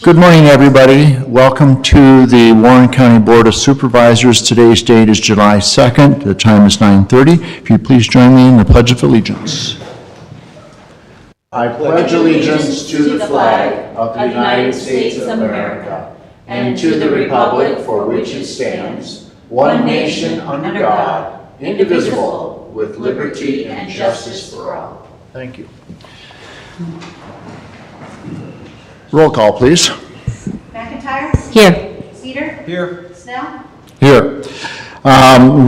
Good morning, everybody. Welcome to the Warren County Board of Supervisors. Today's date is July 2nd. The time is 9:30. If you'd please join me in the Pledge of Allegiance. I pledge allegiance to the flag of the United States of America and to the republic for which it stands, one nation under God, indivisible, with liberty and justice for all. Thank you. Roll call, please. McIntyre? Here. Cedar? Here. Snell? Here.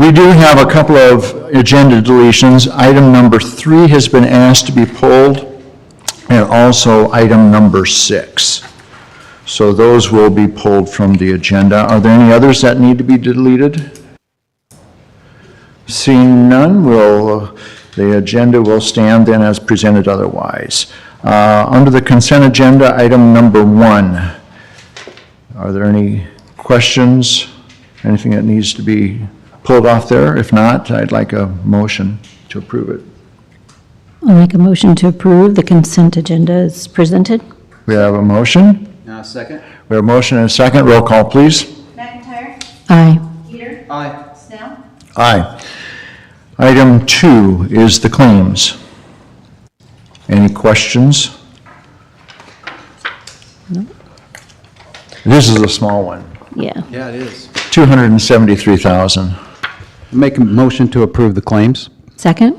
We do have a couple of agenda deletions. Item number 3 has been asked to be pulled, and also item number 6. So those will be pulled from the agenda. Are there any others that need to be deleted? Seeing none, the agenda will stand then as presented otherwise. Under the consent agenda, item number 1. Are there any questions? Anything that needs to be pulled off there? If not, I'd like a motion to approve it. I'll make a motion to approve the consent agenda as presented. We have a motion. Second. We have a motion and a second. Roll call, please. McIntyre? Aye. Cedar? Aye. Snell? Aye. Item 2 is the claims. Any questions? No. This is a small one, Yeah. Yeah, it is. $273,000. Make a motion to approve the claims. Second?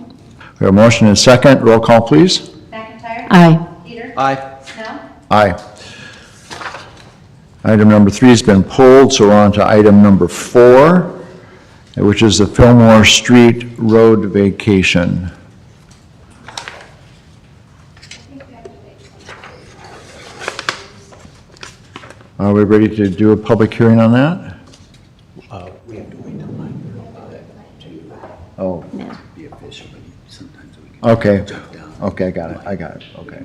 We have a motion and a second. Roll call, please. McIntyre? Aye. Cedar? Aye. Snell? Aye. Item number 3 has been pulled, so we're on to item number 4, which is the Fillmore Street Road vacation. Are we ready to do a public hearing on that? We have to wait till 9:35 to Oh, No. be official, but sometimes we can okay. jump down. Okay, got it, okay.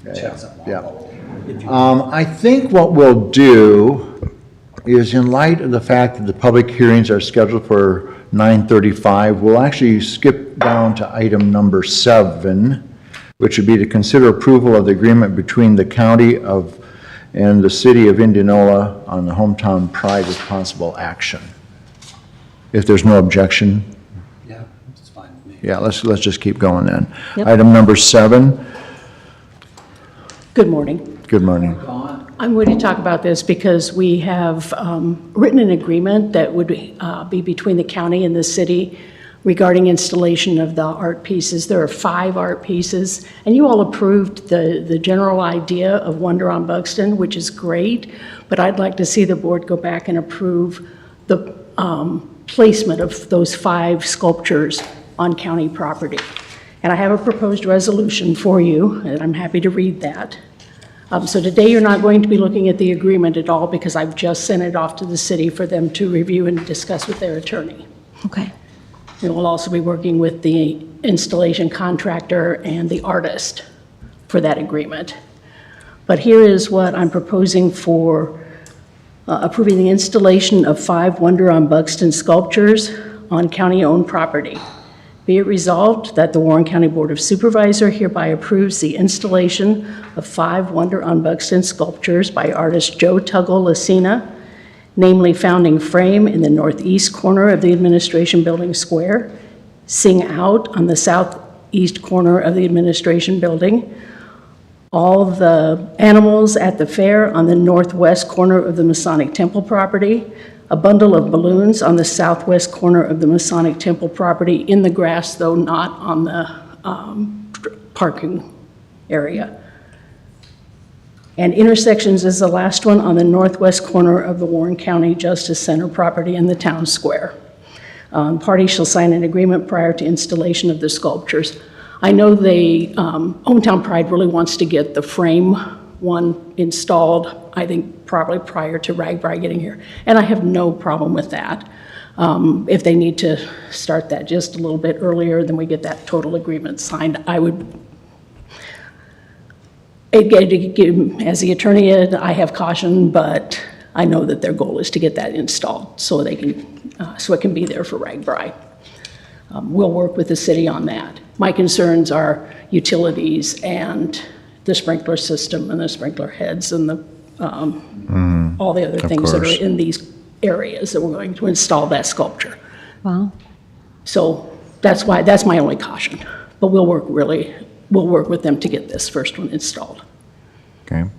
Yeah, Check something yeah. off. If you- I think what we'll do is, in light of the fact that the public hearings are scheduled for 9:35, we'll actually skip down to item number 7, which would be to consider approval of the agreement between the county of and the city of Indianola on the hometown pride responsible action. If there's no objection, Yeah, it's fine with me. yeah, let's just keep going then. Yep. Item number 7, Good morning. good morning. I'm going to talk about this because we have written an agreement that would be between the county and the city regarding installation of the art pieces. There are 5 art pieces, and you all approved the general idea of Wonder on Buxton, which is great, but I'd like to see the board go back and approve the placement of those 5 sculptures on county property. And I have a proposed resolution for you, and I'm happy to read that. So today, you're not going to be looking at the agreement at all because I've just sent it off to the city for them to review and discuss with their attorney. Okay. We will also be working with the installation contractor and the artist for that agreement. But here is what I'm proposing for approving the installation of 5 Wonder on Buxton sculptures on county-owned property. Be it resolved that the Warren County Board of Supervisors hereby approves the installation of 5 Wonder on Buxton sculptures by artist Joe Tuggle Lucina, namely Founding Frame in the northeast corner of the Administration Building Square, Sing Out on the southeast corner of the Administration Building, all the animals at the fair on the northwest corner of the Masonic Temple property, a bundle of balloons on the southwest corner of the Masonic Temple property, in the grass, though not on the parking area. And intersections is the last one on the northwest corner of the Warren County Justice Center property in the town square. Parties shall sign an agreement prior to installation of the sculptures. I know Hometown Pride really wants to get the frame one installed, I think probably prior to RAGBRAI getting here, and I have no problem with that. If they need to start that just a little bit earlier, then we get that total agreement signed. I would, as the attorney, I have caution, but I know that their goal is to get that installed so they can, so it can be there for RAGBRAI. we'll work with the city on that. My concerns are utilities and the sprinkler system and the sprinkler heads and the, all the other things that course. are in these areas that we're going to install that sculpture. Wow. So that's why, that's my only caution. But we'll work with them to get this first one installed. Okay.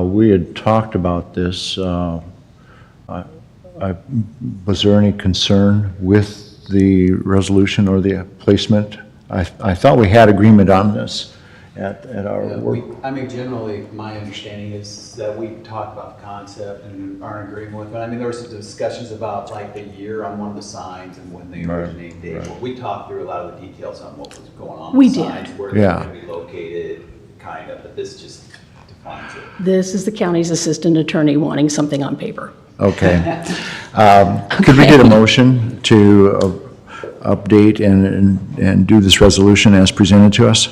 We had talked about this. Was there any concern with the resolution or the placement? I thought we had agreement on this at our work. Generally, my understanding is that we talked about the concept and are in agreement with it. I mean, there were some discussions about like the year on one of the signs and when the originating date. right. Well, we talked through a lot of the details on what was going on We with the did. signs, where they're Yeah. going to be located, kind of, but this just defines it. This is the county's assistant attorney wanting something on paper. Okay. Could we get a motion to update and do this resolution as presented to us?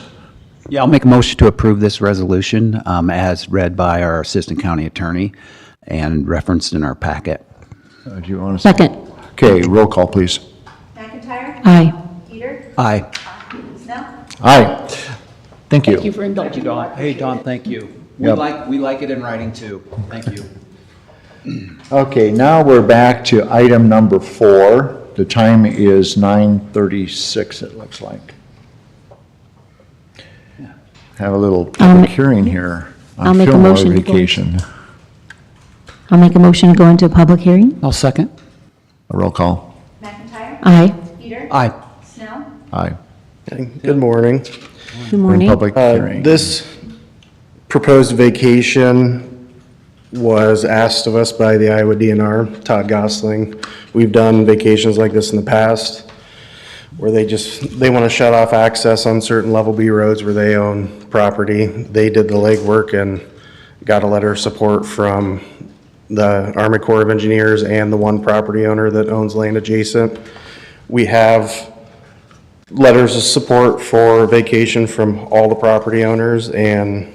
Yeah, I'll make a motion to approve this resolution as read by our assistant county attorney and referenced in our packet. Do you want to? Second. Okay, roll call, please. McIntyre. Aye. Peter. Aye. Snell. Aye. Thank Thank you you. for indulging me. I Hey, appreciate Don, it. thank you. Yep. We like it in writing too. Thank you. Okay, now we're back to item number 4. The time is 9:36, it looks like. Have a little public hearing here I'll on make a Fillmore motion to go- vacation. I'll make a motion to go into a public hearing. I'll second. A roll call. McIntyre. Aye. Peter. Aye. Snell. Aye. Good morning. Good In morning. public hearing. This proposed vacation was asked of us by the Iowa DNR, Todd Gosling. We've done vacations like this in the past where they want to shut off access on certain level B roads where they own property. They did the legwork and got a letter of support from the Army Corps of Engineers and the one property owner that owns land adjacent. We have letters of support for vacation from all the property owners, and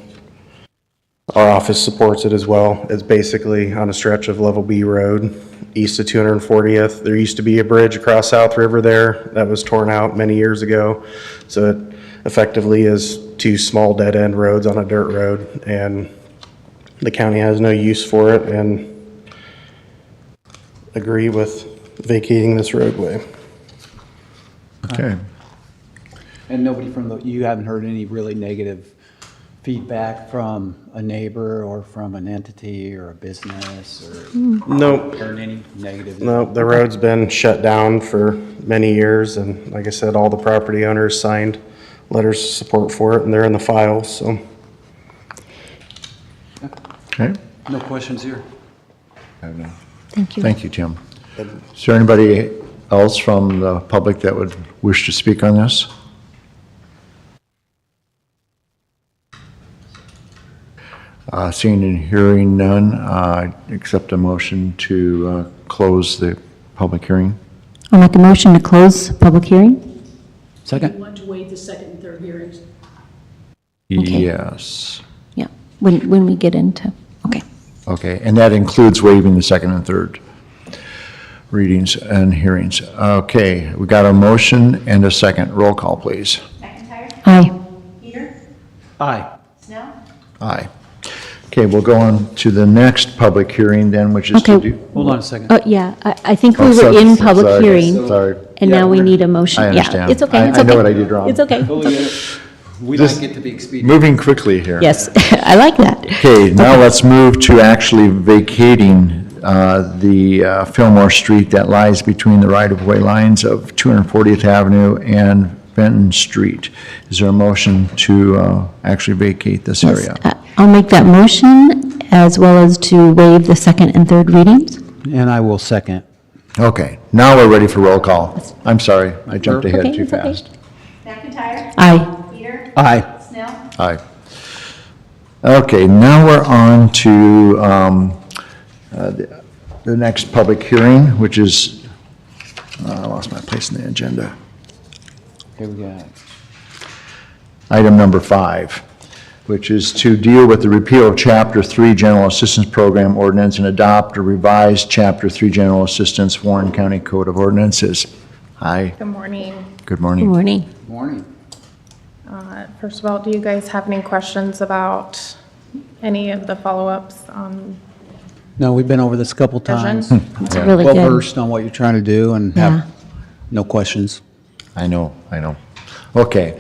our office supports it as well. It's basically on a stretch of level B road, east of 240th. There used to be a bridge across South River there that was torn out many years ago. So it effectively is 2 small dead-end roads on a dirt road, and the county has no use for it and agree with vacating this roadway. Okay. And nobody you haven't heard any really negative feedback from a neighbor or from an entity or a business or Nope. heard any negative? No, the road's been shut down for many years, and like I said, all the property owners signed letters of support for it, and they're in the file, so. Okay. No questions here. Thank you. Thank you, Tim. Is there anybody else from the public that would wish to speak on this? Seeing and hearing none, accept a motion to close the public hearing. I'll make a motion to close public hearing. You Second? want to waive the second and third hearings? Okay. Yes. Yeah, when we get into, okay. Okay, and that includes waiving the second and third readings and hearings. Okay, we got a motion and a second. Roll call, please. McIntyre. Aye. Peter. Aye. Snell. Aye. Okay, we'll go on to the next public hearing then, which is to Okay. do. Hold on a second. Oh, yeah, I think Oh, we were in sorry, public sorry, hearing, Sorry, and now we need a motion. I understand. Yeah, it's okay, it's I okay. know what I did wrong. It's okay. Totally get it. We This- like it to be expedient. Moving quickly here. Yes, I like that. Okay, now let's move to actually vacating the Fillmore Street that lies between the right-of-way lines of 240th Avenue and Benton Street. Is there a motion to actually vacate this Yes, area? I'll make that motion, as well as to waive the second and third readings. And I will second. Okay, now we're ready for roll call. I'm sorry, I jumped ahead Okay, too it's okay. fast. McIntyre. Aye. Peter. Aye. Snell. Aye. Okay, now we're on to the next public hearing, which is, I lost my place in the agenda. Here we go. Item number 5, which is to deal with the repeal of Chapter 3 General Assistance Program Ordinance and adopt a revised Chapter 3 General Assistance Warren County Code of Ordinances. Hi. Good morning. Good Good morning. morning. Morning. First of all, do you guys have any questions about any of the follow-ups on No, we've been over this a couple times. vision? It's really Well good. versed on what you're trying to do and Yeah. have no questions. I know. Okay.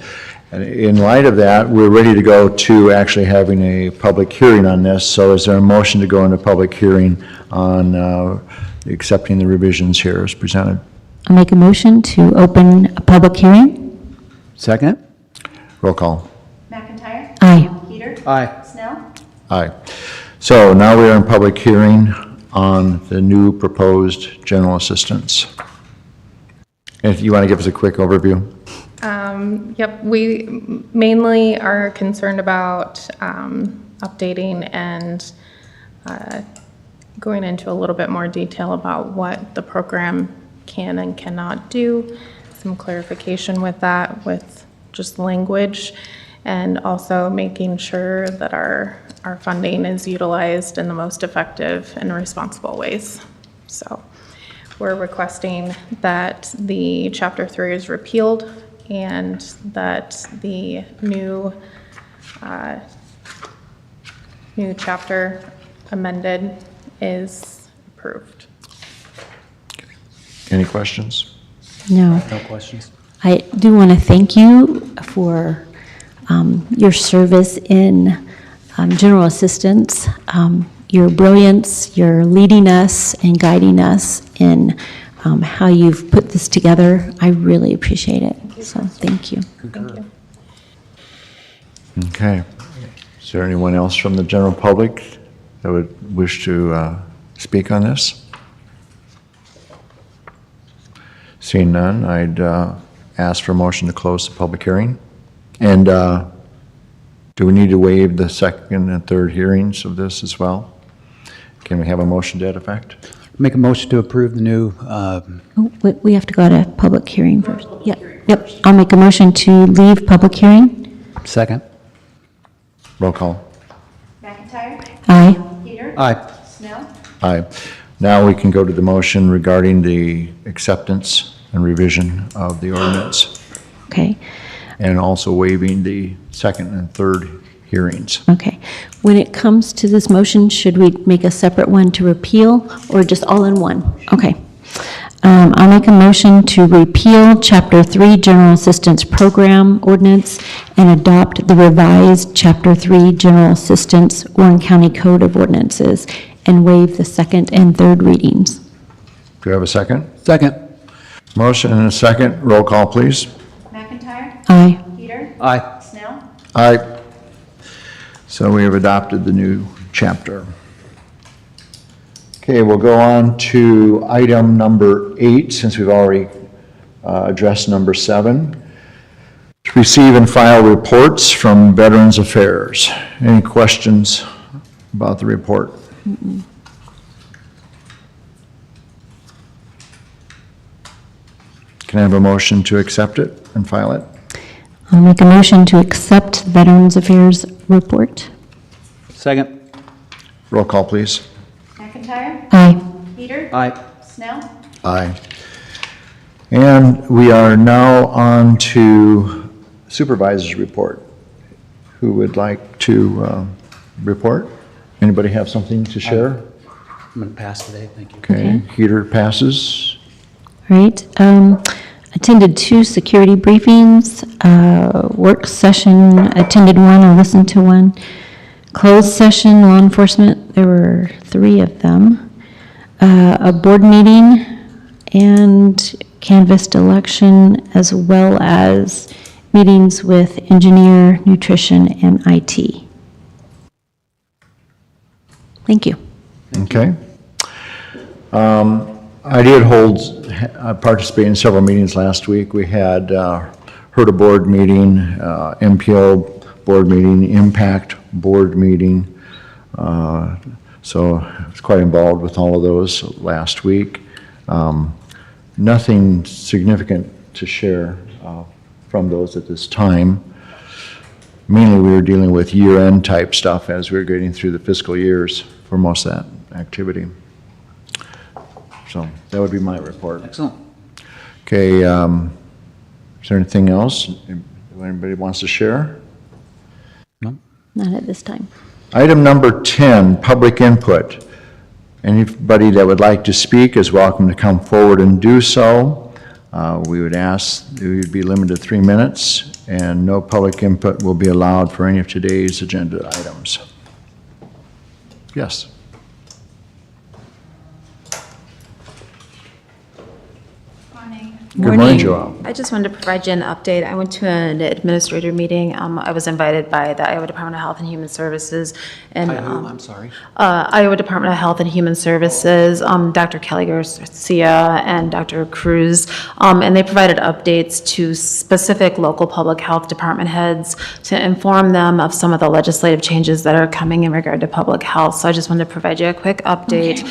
And in light of that, we're ready to go to actually having a public hearing on this. So is there a motion to go into public hearing on accepting the revisions here as presented? I'll make a motion to open a public hearing. Second? Roll call. McIntyre. Aye. Peter. Aye. Snell. Aye. So now we are in public hearing on the new proposed general assistance. If you want to give us a quick overview? Yep, we mainly are concerned about updating and going into a little bit more detail about what the program can and cannot do, some clarification with that, with just language, and also making sure that our funding is utilized in the most effective and responsible ways. So we're requesting that the Chapter 3 is repealed and that the new chapter amended is approved. Any questions? No. No questions. I do want to thank you for your service in general assistance, your brilliance, your leading us and guiding us in how you've put this together. I really appreciate it. So thank you. Thank you. Okay. Is there anyone else from the general public that would wish to speak on this? Seeing none, I'd ask for a motion to close the public hearing. And do we need to waive the second and third hearings of this as well? Can we have a motion to that effect? Make a motion to approve the new, Oh, we have to go to public hearing first. Yep. I'll make a motion to leave public hearing. second? Roll call. McIntyre. Aye. Peter. Aye. Snell. Aye. Now we can go to the motion regarding the acceptance and revision of the ordinance, Okay. and also waiving the second and third hearings. Okay. When it comes to this motion, should we make a separate one to repeal or just all in one? Okay. I'll make a motion to repeal Chapter 3 General Assistance Program Ordinance and adopt the revised Chapter 3 General Assistance Warren County Code of Ordinances and waive the second and third readings. Do you have a second? Second? Motion and a second. Roll call, please. McIntyre. Aye. Peter. Aye. Snell. Aye. So we have adopted the new chapter. Okay, we'll go on to item number 8, since we've already addressed number 7. To receive and file reports from Veterans Affairs. Any questions about the report? Can I have a motion to accept it and file it? I'll make a motion to accept Veterans Affairs report. Second? Roll call, please. McIntyre. Aye. Peter. Aye. Snell. Aye. And we are now on to Supervisors' report. Who would like to report? Anybody have something to share? I'm going to pass today, thank you. Okay, Heater passes. Right. Attended 2 security briefings, work session, attended 1 or listened to 1. Closed session, law enforcement, there were 3 of them. A board meeting and canvassed election, as well as meetings with engineer, nutrition, and IT. Thank you. Okay. I did participate in several meetings last week. We had HERDA board meeting, MPO board meeting, Impact board meeting. So I was quite involved with all of those last week. Nothing significant to share from those at this time. Mainly we were dealing with year-end type stuff as we were getting through the fiscal years for most of that activity. So that would be my report. Excellent. Okay, Is there anything else anybody wants to share? Not at this time. Item number 10, public input. Anybody that would like to speak is welcome to come forward and do so. We would ask that we would be limited to 3 minutes, and no public input will be allowed for any of today's agenda items. Yes. Good morning, Joelle. I just wanted to provide you an update. I went to an administrator meeting. I was invited by the Iowa Department of Health and Human Services. And, By whom? I'm sorry. Iowa Department of Health and Human Services, Dr. Kelly Garcia and Dr. Cruz, and they provided updates to specific local public health department heads to inform them of some of the legislative changes that are coming in regard to public health. So I just wanted to provide you a quick update.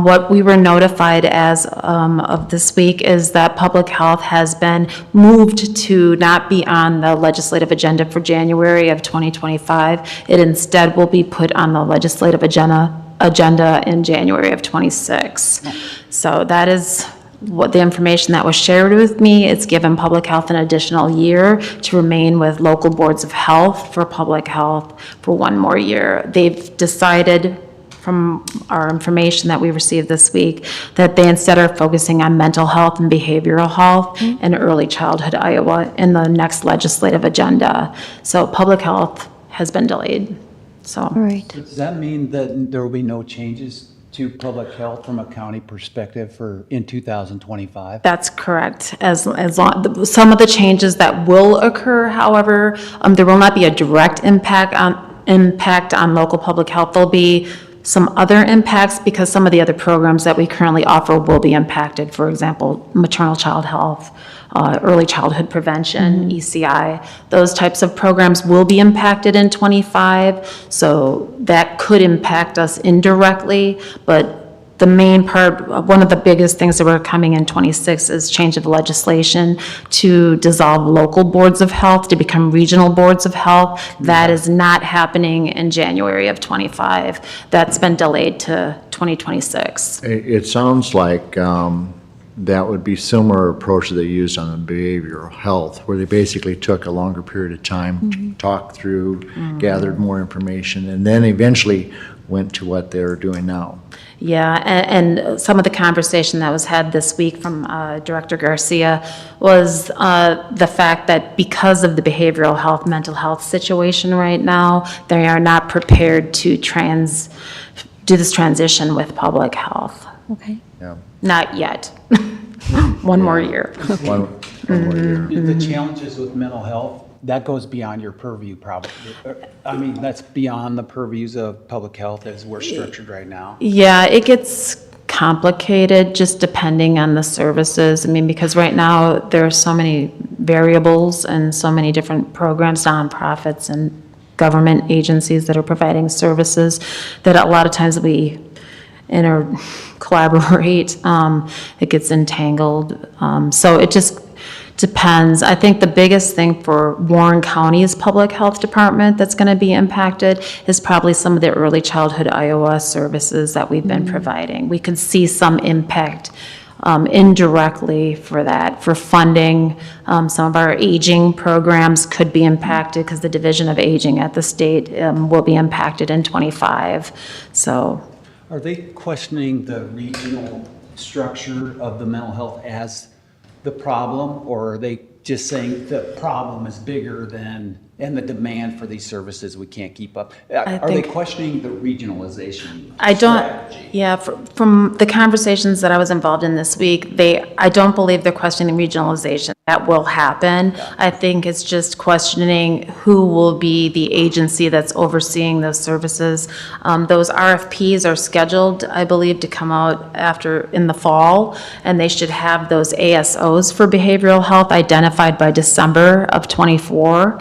What we were notified as of this week is that public health has been moved to not be on the legislative agenda for January of 2025. It instead will be put on the legislative agenda in January of 26. So that is what the information that was shared with me. It's given public health an additional year to remain with local boards of health for public health for 1 more year. They've decided, from our information that we received this week, that they instead are focusing on mental health and behavioral health and early childhood Iowa in the next legislative agenda. So public health has been delayed, so. All right. Does that mean that there will be no changes to public health from a county perspective in 2025? That's correct. As long, some of the changes that will occur, however, there will not be a direct impact on local public health. There'll be some other impacts because some of the other programs that we currently offer will be impacted. For example, maternal child health, early childhood prevention, ECI, those types of programs will be impacted in 25. So that could impact us indirectly, but the main part, one of the biggest things that were coming in 26 is change of legislation to dissolve local boards of health to become regional boards of health. That is not happening in January of 25. That's been delayed to 2026. It sounds like that would be similar approach that they used on behavioral health, where they basically took a longer period of time to talk through, gathered more information, and then eventually went to what they're doing now. Yeah, and some of the conversation that was had this week from Director Garcia was the fact that because of the behavioral health, mental health situation right now, they are not prepared to do this transition with public health. Okay. Yeah. Not yet. One more year. One more year. The challenges with mental health, that goes beyond your purview probably. I mean, that's beyond the purviews of public health as we're structured right now. Yeah, it gets complicated just depending on the services. I mean, because right now there are so many variables and so many different programs, nonprofits and government agencies that are providing services that a lot of times we collaborate, it gets entangled. So it just depends. I think the biggest thing for Warren County's public health department that's going to be impacted is probably some of the early childhood Iowa services that we've been providing. We could see some impact indirectly for that, for funding. Some of our aging programs could be impacted because the Division of Aging at the state will be impacted in 25. So. Are they questioning the regional structure of the mental health as the problem, or are they just saying the problem is bigger than, and the demand for these services we can't keep up? Are they questioning the regionalization strategy? Yeah, from the conversations that I was involved in this week, I don't believe they're questioning regionalization. That will happen. I think it's just questioning who will be the agency that's overseeing those services. Those RFPs are scheduled, I believe, to come out in the fall, and they should have those ASOs for behavioral health identified by December of 24.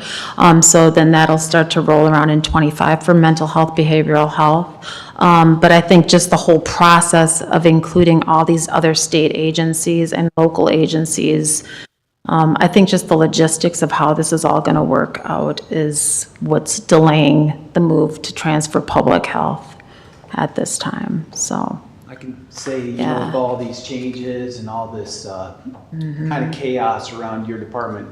So then that'll start to roll around in 25 for mental health, behavioral health. But I think just the whole process of including all these other state agencies and local agencies, I think just the logistics of how this is all going to work out is what's delaying the move to transfer public health at this time, so. I can say, you know, Yeah. with all these changes and all this kind of chaos around your department,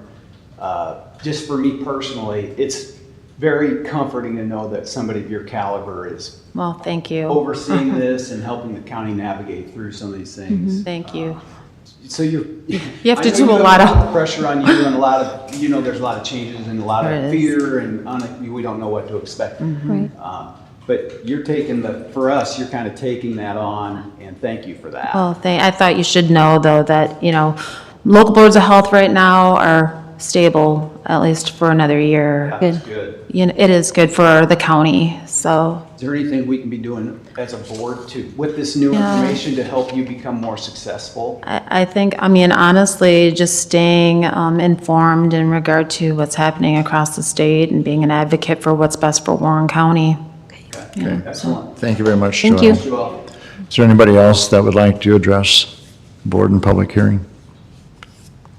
just for me personally, it's very comforting to know that somebody of your caliber is Well, thank you. overseeing this and helping the county navigate through some of these things. Thank you. So you have to I know do you a have lot of- pressure on you and a lot of, you know, there's a lot of changes and a lot There of is. fear and we don't know what to expect. Right. But you're taking for us, you're kind of taking that on, and thank you for that. Well, I thought you should know, though, that, you know, local boards of health right now are stable, at least for another year. That's good. You know, it is good for the county, so. Is there anything we can be doing as a board with this new information to help you become more successful? I think, I mean, honestly, just staying informed in regard to what's happening across the state and being an advocate for what's best for Warren County. Okay, excellent. Thank you very much, Thank Joelle. you. Thank you all. Is there anybody else that would like to address the board in public hearing?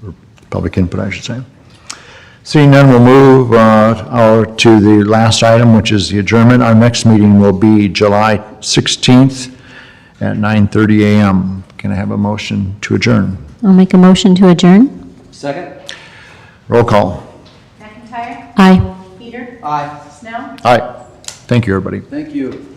Or public input, I should say. Seeing none, we'll move to the last item, which is the adjournment. Our next meeting will be July 16th at 9:30 a.m. Can I have a motion to adjourn? I'll make a motion to adjourn. Second? Roll call. McIntyre? Aye. Peter? Aye. Snell? Aye. Thank you, everybody. Thank you.